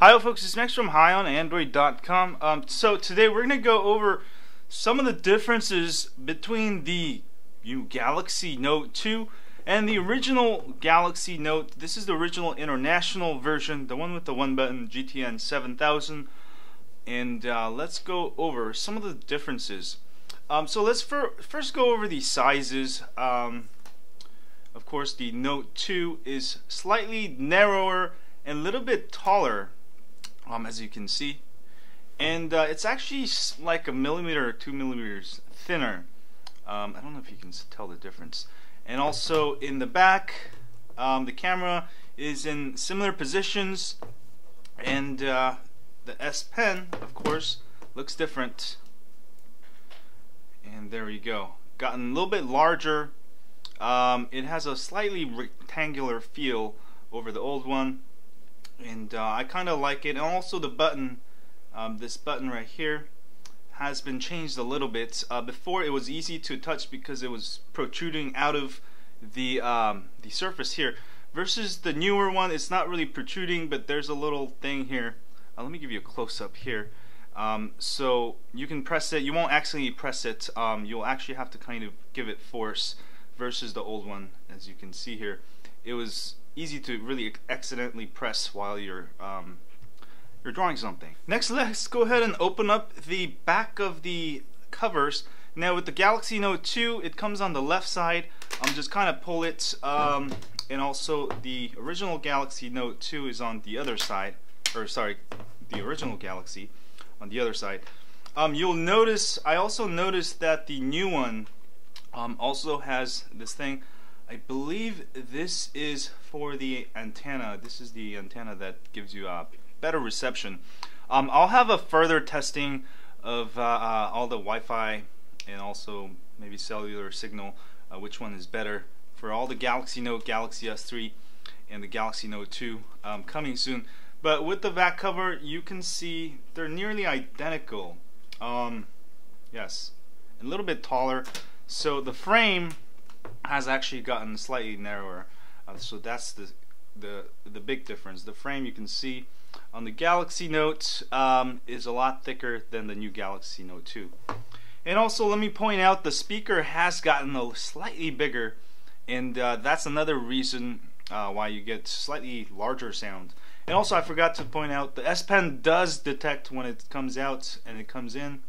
Hi folks, it's Max from Hi on Android.com. So today we're going to go over some of the differences between the new Galaxy Note 2 and the original Galaxy Note. This is the original international version, the one with the one button GTN 7000. And let's go over some of the differences. So let's first go over the sizes. Of course, the Note 2 is slightly narrower and a little bit taller, as you can see, and it's actually like a millimeter or 2 millimeters thinner. I don't know if you can tell the difference. And also in the back, the camera is in similar positions, and the S Pen, of course, looks different. And there we go. Gotten a little bit larger. It has a slightly rectangular feel over the old one, and I kind of like it. And also the button, this button right here, has been changed a little bit. Before it was easy to touch because it was protruding out of the surface here, versus the newer one, it's not really protruding, but there's a little thing here. Let me give you a close-up here. So you can press it. You won't accidentally press it. You'll actually have to kind of give it force, versus the old one. As you can see here, it was easy to really accidentally press while you're drawing something. Next, let's go ahead and open up the back of the covers. Now with the Galaxy Note 2, it comes on the left side. Just kind of pull it, and also the original Galaxy Note 2 is on the other side, or sorry, the original Galaxy on the other side. You'll notice, I also noticed that the new one also has this thing. I believe this is for the antenna. This is the antenna that gives you better reception. I'll have a further testing of all the Wi-Fi and also maybe cellular signal, which one is better for all the Galaxy Note, Galaxy S3, and the Galaxy Note 2 coming soon. But with the back cover, you can see they're nearly identical. Yes, a little bit taller. So the frame has actually gotten slightly narrower. So that's the big difference. The frame, you can see on the Galaxy Note is a lot thicker than the new Galaxy Note 2. And also, let me point out, the speaker has gotten a slightly bigger, and that's another reason why you get slightly larger sound. And also, I forgot to point out, the S Pen does detect when it comes out and it comes in.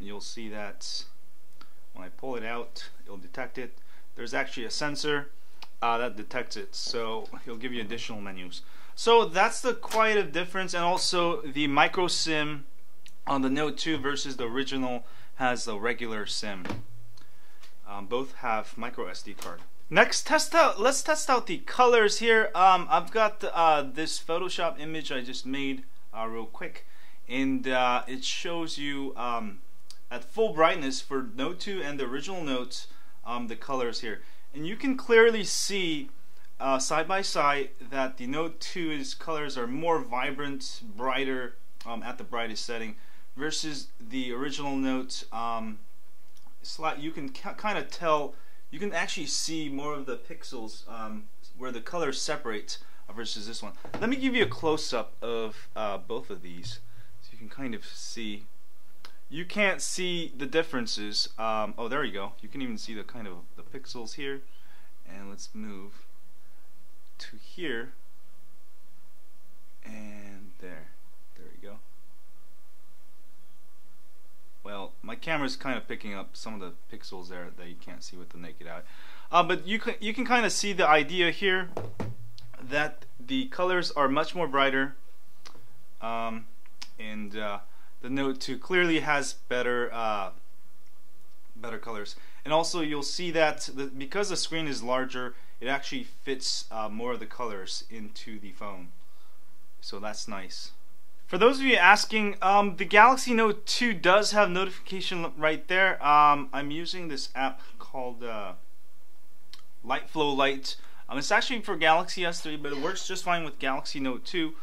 You'll see that when I pull it out, it'll detect it. There's actually a sensor that detects it, so he'll give you additional menus. So that's quite a difference. And also the micro SIM on the Note 2 versus the original has a regular SIM. Both have micro SD card. Next, let's test out the colors here. I've got this Photoshop image I just made real quick, and it shows you at full brightness for Note 2 and the original Note, the colors here. And you can clearly see side by side that the Note 2's colors are more vibrant, brighter at the brightest setting, versus the original Note. You can kind of tell, you can actually see more of the pixels where the colors separate versus this one. Let me give you a close-up of both of these so you can kind of see. You can't see the differences. Oh, there you go. You can even see the kind of the pixels here. And let's move to here. And there. There we go. Well, my camera's kind of picking up some of the pixels there that you can't see with the naked eye. But you can kind of see the idea here that the colors are much more brighter. The Note 2 clearly has better colors, and also you'll see that because the screen is larger, it actually fits more of the colors into the phone, so that's nice. For those of you asking, the Galaxy Note 2 does have notification right there. I'm using this app called Lightflow Light. It's actually for Galaxy S3, but it works just fine with Galaxy Note 2.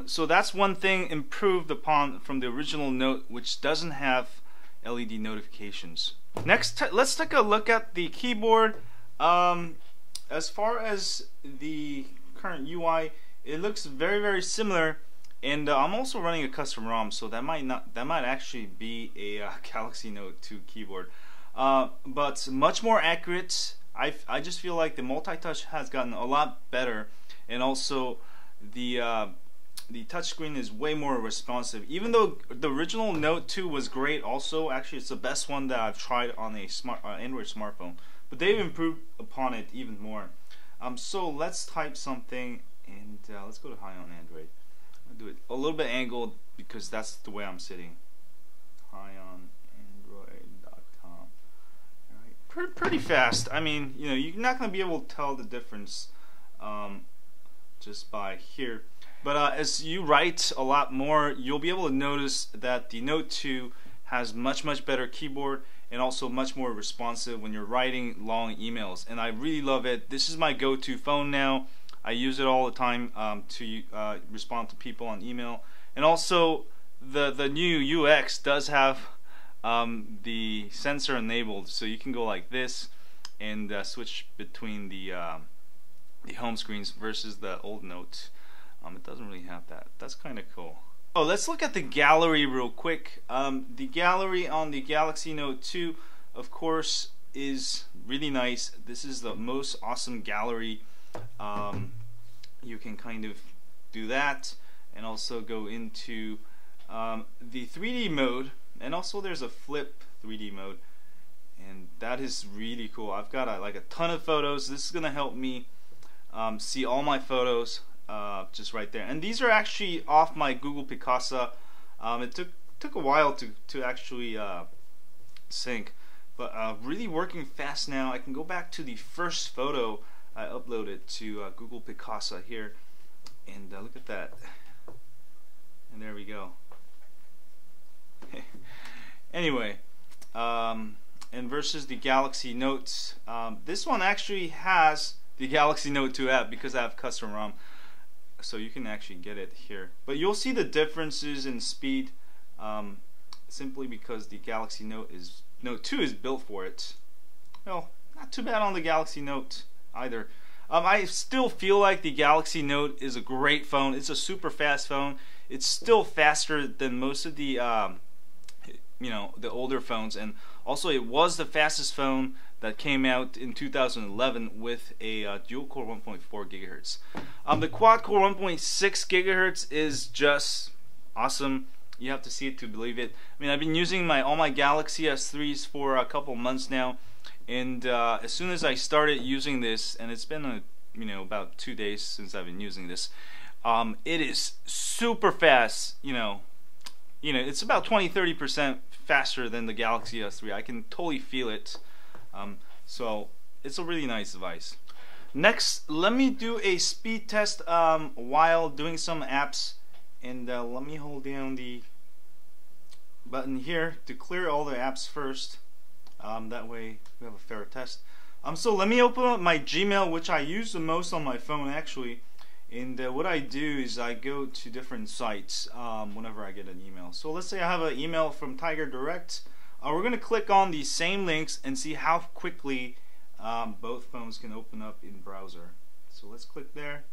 So that's one thing improved upon from the original Note, which doesn't have LED notifications. Next, let's take a look at the keyboard. As far as the current UI, it looks very similar. And I'm also running a custom ROM, so that might actually be a Galaxy Note 2 keyboard, but much more accurate. I just feel like the multi-touch has gotten a lot better, and also the touchscreen is way more responsive. Even though the original Note 2 was great, also actually it's the best one that I've tried on a Android smartphone, but they've improved upon it even more. So let's type something, and let's go to High on Android. Do it a little bit angled because that's the way I'm sitting. HighOnAndroid.com. Alright, pretty fast. I mean, you know, you're not going to be able to tell the difference just by here. But as you write a lot more, you'll be able to notice that the Note 2 has much better keyboard, and also much more responsive when you're writing long emails. And I really love it. This is my go-to phone now. I use it all the time to respond to people on email, and also the new UX does have the sensor enabled, so you can go like this and switch between the home screens versus the old Note. It doesn't really have that. That's kind of cool. Oh, let's look at the gallery real quick. The gallery on the Galaxy Note 2, of course, is really nice. This is the most awesome gallery. You can kind of do that, and also go into the 3D mode, and also there's a flip 3D mode, and that is really cool. I've got like a ton of photos. This is gonna help me see all my photos just right there, and these are actually off my Google Picasa. It took a while to actually sync, but really working fast now. I can go back to the first photo I uploaded to Google Picasa here, and look at that, and there we go. Anyway, and versus the Galaxy Notes, this one actually has the Galaxy Note 2 app because I have custom ROM, so you can actually get it here. But you'll see the differences in speed simply because the Galaxy Note 2 is built for it. Well, not too bad on the Galaxy Note either. I still feel like the Galaxy Note is a great phone. It's a super fast phone. It's still faster than most of the the older phones, and also it was the fastest phone that came out in 2011 with a dual core 1.4 gigahertz. The quad core 1.6 gigahertz is just awesome. You have to see it to believe it. I mean, I've been using all my Galaxy S3s for a couple months now, and as soon as I started using this, and it's been about 2 days since I've been using this, it is super fast. It's about 20-30% faster than the Galaxy S3. I can totally feel it. So it's a really nice device. Next, let me do a speed test while doing some apps, and let me hold down the button here to clear all the apps first. That way we have a fair test. So let me open up my Gmail, which I use the most on my phone actually. And what I do is I go to different sites whenever I get an email. So let's say I have an email from Tiger Direct. We're going to click on the same links and see how quickly both phones can open up in browser. So let's click there.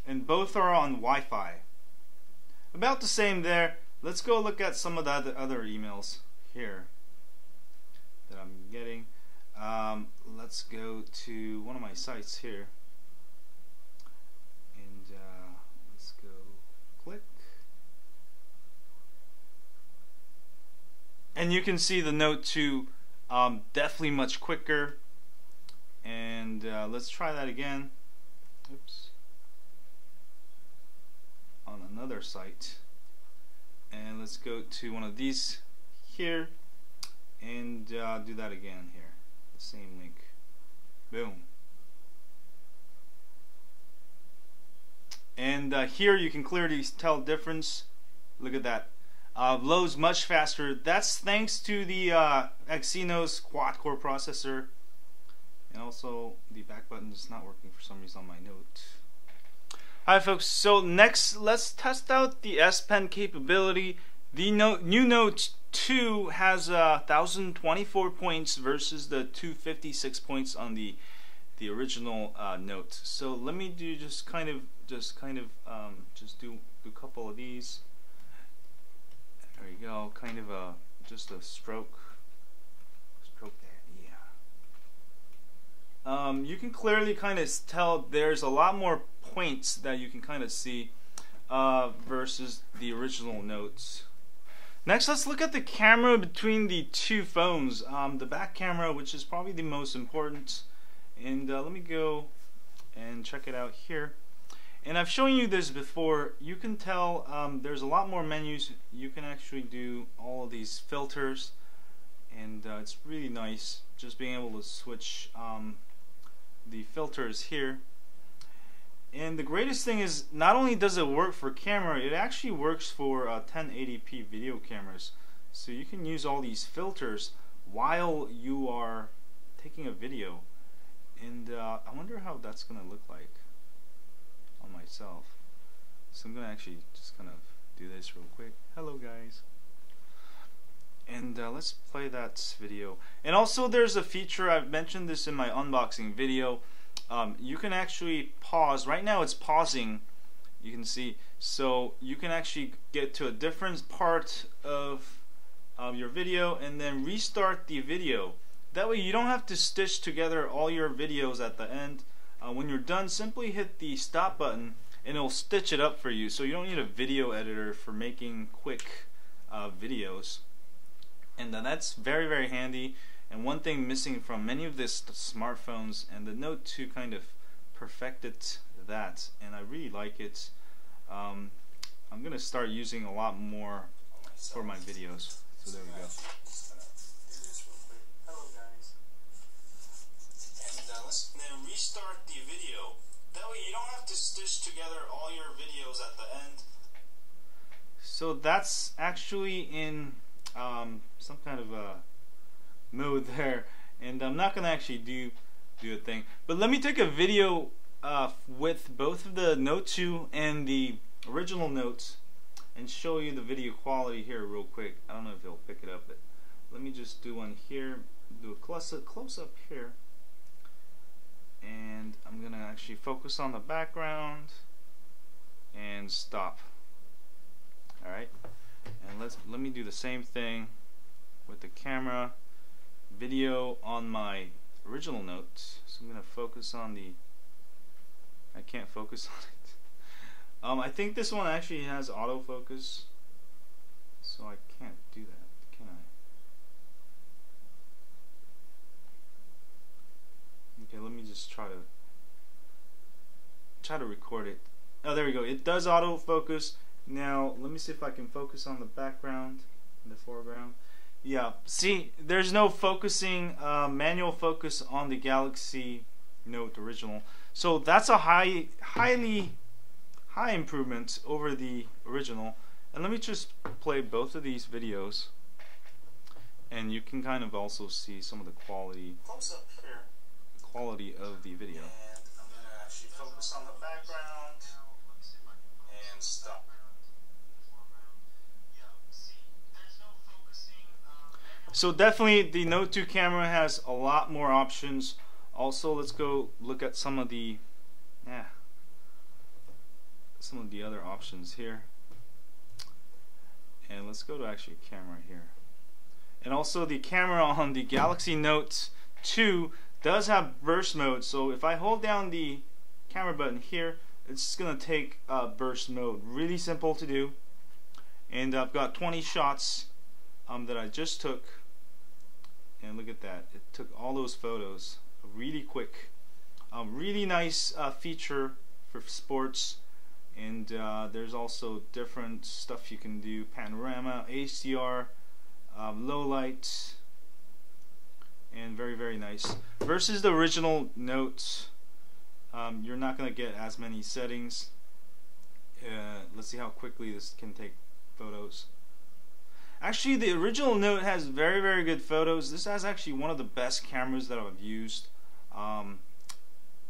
And both are on Wi-Fi. About the same there. Let's go look at some of the other emails here that I'm getting. Let's go to one of my sites here. Let's go click, and you can see the Note 2 definitely much quicker. And let's try that again. Oops. On another site, and let's go to one of these here and do that again here. The same link. Boom. And here you can clearly tell difference. Look at that. Loads much faster. That's thanks to the Exynos quad-core processor. And also the back button is not working for some reason on my Note. Alright folks, so next let's test out the S Pen capability. The new Note 2 has 1024 points versus the 256 points on the the original Note. So let me do just do a couple of these. There you go, kind of just a stroke there, yeah. You can clearly kind of tell there's a lot more points that you can kind of see versus the original Notes. Next, let's look at the camera between the two phones. The back camera, which is probably the most important, and let me go and check it out here. And I've shown you this before. You can tell there's a lot more menus. You can actually do all of these filters, and it's really nice just being able to switch the filters here. And the greatest thing is, not only does it work for camera, it actually works for 1080p video cameras. So you can use all these filters while you are taking a video. And I wonder how that's going to look like on myself. So I'm going to actually just kind of do this real quick. Hello guys. And let's play that video. And also there's a feature, I've mentioned this in my unboxing video. You can actually pause. Right now it's pausing, you can see. So you can actually get to a different part of your video and then restart the video. That way you don't have to stitch together all your videos at the end. When you're done, simply hit the stop button and it'll stitch it up for you. So you don't need a video editor for making quick videos. And that's very, very handy. And one thing missing from many of the smartphones, and the Note 2 kind of perfected that, and I really like it. I'm going to start using a lot more for my videos. So there we go. Hello guys. And let's then restart the video. That way you don't have to stitch together all your videos at the end. So that's actually in some kind of a mode there, and I'm not gonna actually do a thing, but let me take a video with both of the Note 2 and the original Notes and show you the video quality here real quick. I don't know if it'll pick it up, but let me just do one here, do a close up here, and I'm gonna actually focus on the background and stop. Alright, and let me do the same thing with the camera. Video on my original Notes. So I'm going to focus on the... I can't focus on it. I think this one actually has autofocus, so I can't do that, can I? Okay, let me just try to record it. Oh, there we go. It does autofocus. Now let me see if I can focus on the background and the foreground. Yeah, see, there's no focusing, manual focus on the Galaxy Note original. So that's a high improvement over the original. And let me just play both of these videos, and you can kind of also see some of the quality. Close up here. Quality of the video. And I'm gonna actually focus on the background and stop. So definitely the Note 2 camera has a lot more options. Also, let's go look at some of the other options here. And let's go to actually camera here. And also the camera on the Galaxy Note 2 does have burst mode. So if I hold down the camera button here, it's just gonna take burst mode. Really simple to do. And I've got 20 shots that I just took. And look at that, it took all those photos really quick. Really nice feature for sports. And there's also different stuff you can do: panorama, HDR, low light, and very, very nice. Versus the original Note, you're not going to get as many settings. Let's see how quickly this can take photos. Actually, the original Note has very, very good photos. This has actually one of the best cameras that I've used on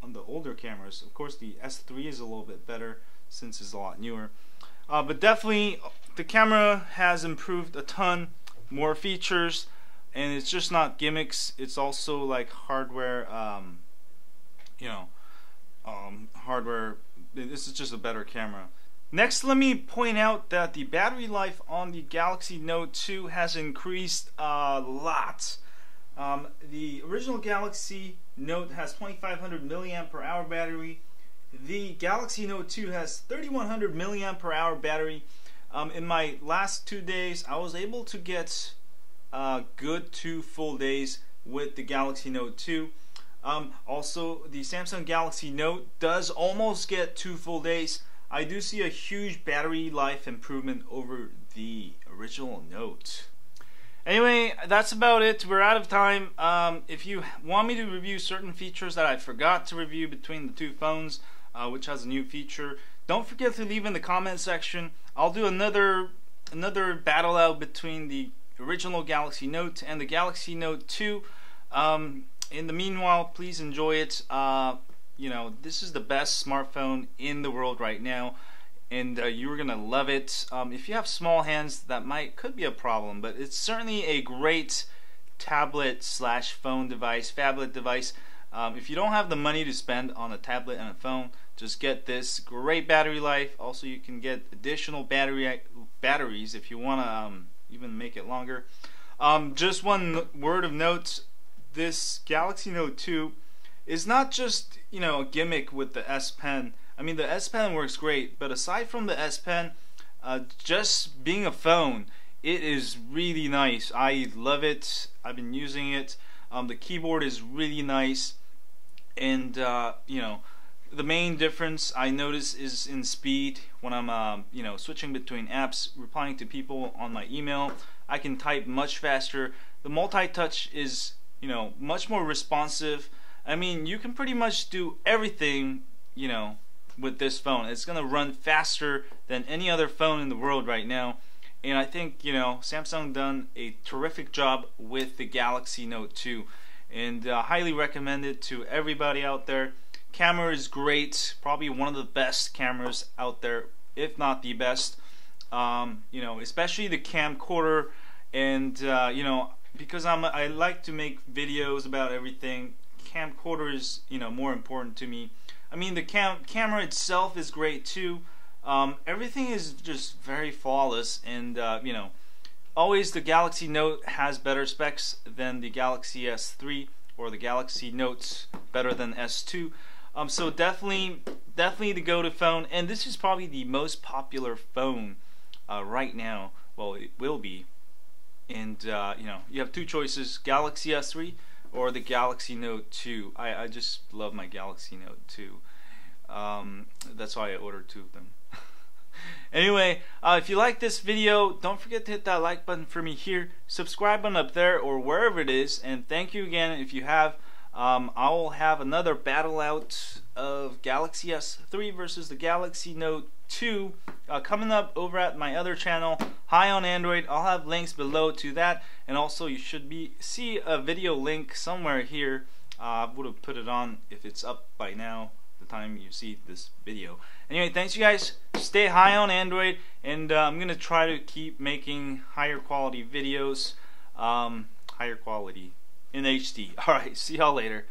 the older cameras. Of course, the S3 is a little bit better since it's a lot newer. But definitely, the camera has improved a ton, more features, and it's just not gimmicks. It's also like hardware you know, hardware. This is just a better camera. Next, let me point out that the battery life on the Galaxy Note 2 has increased a lot. The original Galaxy Note has 2500 mAh battery. The Galaxy Note 2 has 3100 mAh battery. In my last 2 days, I was able to get good 2 full days with the Galaxy Note 2. Also, the Samsung Galaxy Note does almost get 2 full days. I do see a huge battery life improvement over the original Note. Anyway, that's about it. We're out of time. If you want me to review certain features that I forgot to review between the two phones, which has a new feature, don't forget to leave in the comment section. I'll do another battle out between the original Galaxy Note and the Galaxy Note 2. In the meanwhile, please enjoy it. You know, this is the best smartphone in the world right now, and you're gonna love it. If you have small hands, that could be a problem, but it's certainly a great tablet slash phone device, phablet device. If you don't have the money to spend on a tablet and a phone, just get this. Great battery life. Also, you can get additional batteries if you want to even make it longer. Just one word of note: this Galaxy Note 2 is not just, you know, a gimmick with the S Pen. I mean, the S Pen works great, but aside from the S Pen, just being a phone, it is really nice. I love it. I've been using it. The keyboard is really nice, and you know, the main difference I notice is in speed. When I'm you know, switching between apps, replying to people on my email, I can type much faster. The multi-touch is, you know, much more responsive. I mean, you can pretty much do everything, you know, with this phone. It's gonna run faster than any other phone in the world right now, and I think, you know, Samsung done a terrific job with the Galaxy Note 2, and highly recommend it to everybody out there. Camera is great, probably one of the best cameras out there, if not the best. You know, especially the camcorder, and you know, because I like to make videos about everything, camcorder is, you know, more important to me. I mean, the camera itself is great too. Everything is just very flawless, and you know, always the Galaxy Note has better specs than the Galaxy S3, or the Galaxy Note's better than S2. So definitely the go-to phone, and this is probably the most popular phone right now. Well, it will be. And you know, you have two choices: Galaxy S3 or the Galaxy Note 2. I just love my Galaxy Note 2. That's why I ordered 2 of them. Anyway, if you like this video, don't forget to hit that like button for me here, subscribe button up there or wherever it is, and thank you again if you have. I will have another battle out of Galaxy S3 versus the Galaxy Note 2 coming up over at my other channel, High on Android. I'll have links below to that, and also you should see a video link somewhere here. I would have put it on if it's up by now, the time you see this video. Anyway, thanks you guys. Stay high on Android, and I'm gonna try to keep making higher quality videos, higher quality in HD. Alright, see y'all later.